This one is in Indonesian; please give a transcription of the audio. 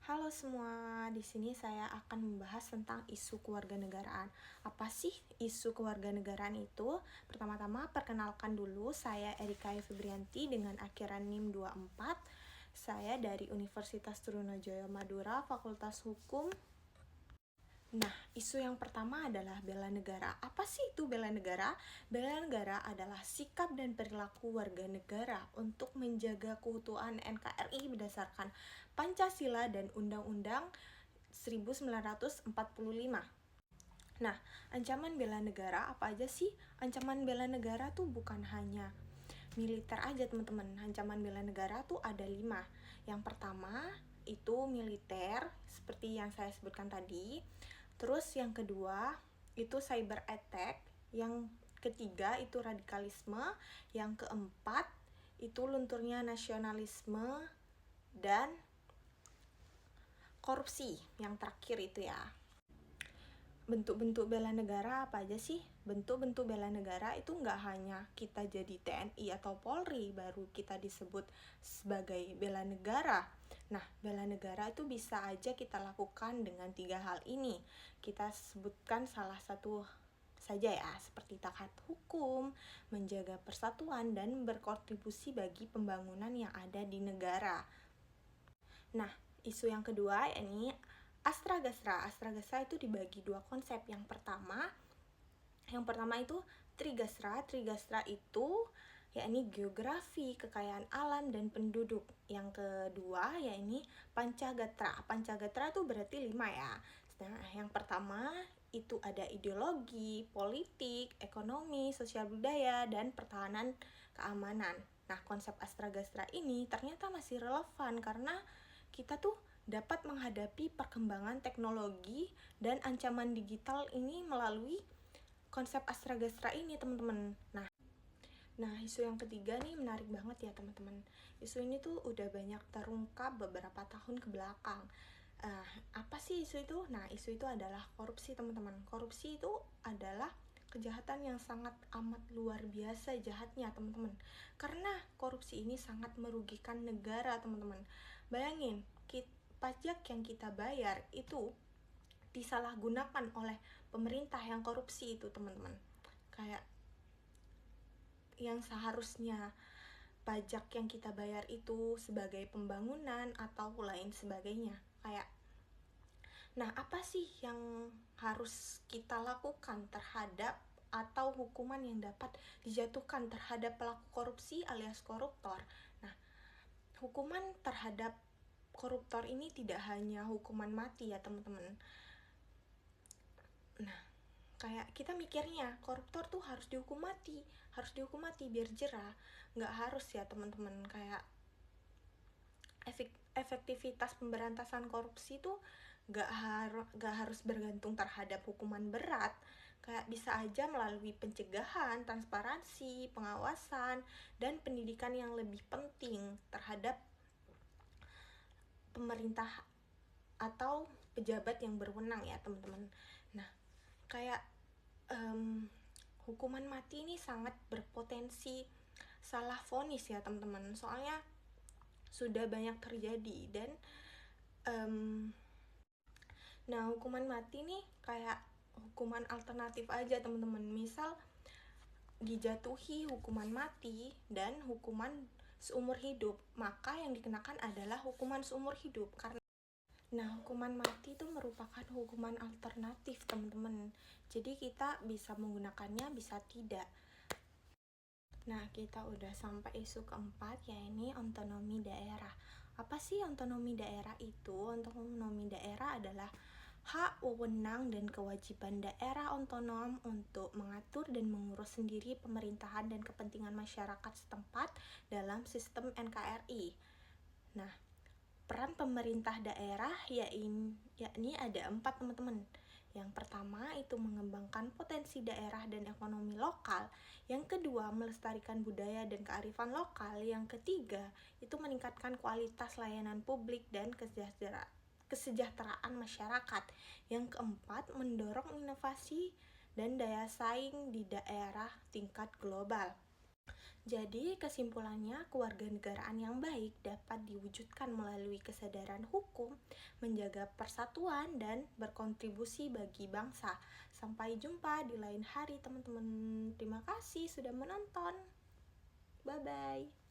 Halo semua, di sini saya akan membahas tentang isu kewarganegaraan. Apa sih isu kewarganegaraan itu? Pertama-tama perkenalkan dulu, saya Erika Febrianti dengan akhiran NIM 24. Saya dari Universitas Trunojoyo Madura, Fakultas Hukum. Nah, isu yang pertama adalah bela negara. Apa sih itu bela negara? Bela negara adalah sikap dan perilaku warga negara untuk menjaga keutuhan NKRI berdasarkan Pancasila dan Undang-Undang 1945. Nah, ancaman bela negara apa aja sih? Ancaman bela negara tuh bukan hanya militer aja teman-teman. Ancaman bela negara tuh ada 5. Yang pertama itu militer, seperti yang saya sebutkan tadi. Terus yang kedua itu cyber attack, yang ketiga itu radikalisme, yang keempat itu lunturnya nasionalisme, dan korupsi yang terakhir itu ya. Bentuk-bentuk bela negara apa aja sih? Bentuk-bentuk bela negara itu nggak hanya kita jadi TNI atau Polri baru kita disebut sebagai bela negara. Nah, bela negara itu bisa aja kita lakukan dengan 3 hal ini. Kita sebutkan salah satu saja ya, seperti taat hukum, menjaga persatuan, dan berkontribusi bagi pembangunan yang ada di negara. Nah, isu yang kedua ini Astra Gastra. Astra Gastra itu dibagi 2 konsep. Yang pertama itu Trigastra. Trigastra itu yakni geografi, kekayaan alam, dan penduduk. Yang kedua yakni Pancagatra. Pancagatra itu berarti 5 ya. Nah, yang pertama itu ada ideologi, politik, ekonomi, sosial budaya, dan pertahanan keamanan. Nah, konsep Astra Gastra ini ternyata masih relevan karena kita tuh dapat menghadapi perkembangan teknologi dan ancaman digital ini melalui konsep Astra Gastra ini, teman-teman. Nah, isu yang ketiga nih menarik banget ya, teman-teman. Isu ini tuh udah banyak terungkap beberapa tahun ke belakang. Apa sih isu itu? Nah, isu itu adalah korupsi, teman-teman. Korupsi itu adalah kejahatan yang sangat amat luar biasa jahatnya, teman-teman. Karena korupsi ini sangat merugikan negara, teman-teman. Bayangin, pajak yang kita bayar itu disalahgunakan oleh pemerintah yang korupsi itu, teman-teman. Kayak yang seharusnya pajak yang kita bayar itu sebagai pembangunan atau lain sebagainya. Nah, apa sih yang harus kita lakukan terhadap atau hukuman yang dapat dijatuhkan terhadap pelaku korupsi alias koruptor? Nah, hukuman terhadap koruptor ini tidak hanya hukuman mati ya, teman-teman. Nah, kayak kita mikirnya koruptor tuh harus dihukum mati biar jerah. Nggak harus ya, teman-teman. Kayak efektivitas pemberantasan korupsi tuh nggak harus bergantung terhadap hukuman berat. Kayak bisa aja melalui pencegahan, transparansi, pengawasan, dan pendidikan yang lebih penting terhadap pemerintah atau pejabat yang berwenang ya, teman-teman. Nah, kayak hukuman mati ini sangat berpotensi salah vonis ya, teman-teman. Soalnya sudah banyak terjadi dan nah, hukuman mati nih kayak hukuman alternatif aja, teman-teman. Misal dijatuhi hukuman mati dan hukuman seumur hidup, maka yang dikenakan adalah hukuman seumur hidup. Nah, hukuman mati itu merupakan hukuman alternatif, teman-teman. Jadi kita bisa menggunakannya, bisa tidak. Nah, kita udah sampai isu keempat, yaitu otonomi daerah. Apa sih otonomi daerah itu? Otonomi daerah adalah hak, wewenang, dan kewajiban daerah otonom untuk mengatur dan mengurus sendiri pemerintahan dan kepentingan masyarakat setempat dalam sistem NKRI. Nah, peran pemerintah daerah yakni ada 4, teman-teman. Yang pertama itu mengembangkan potensi daerah dan ekonomi lokal. Yang kedua, melestarikan budaya dan kearifan lokal. Yang ketiga, itu meningkatkan kualitas layanan publik dan kesejahteraan masyarakat. Yang keempat, mendorong inovasi dan daya saing di daerah tingkat global. Jadi, kesimpulannya, kewarganegaraan yang baik dapat diwujudkan melalui kesadaran hukum, menjaga persatuan, dan berkontribusi bagi bangsa. Sampai jumpa di lain hari, teman-teman. Terima kasih sudah menonton. Bye-bye.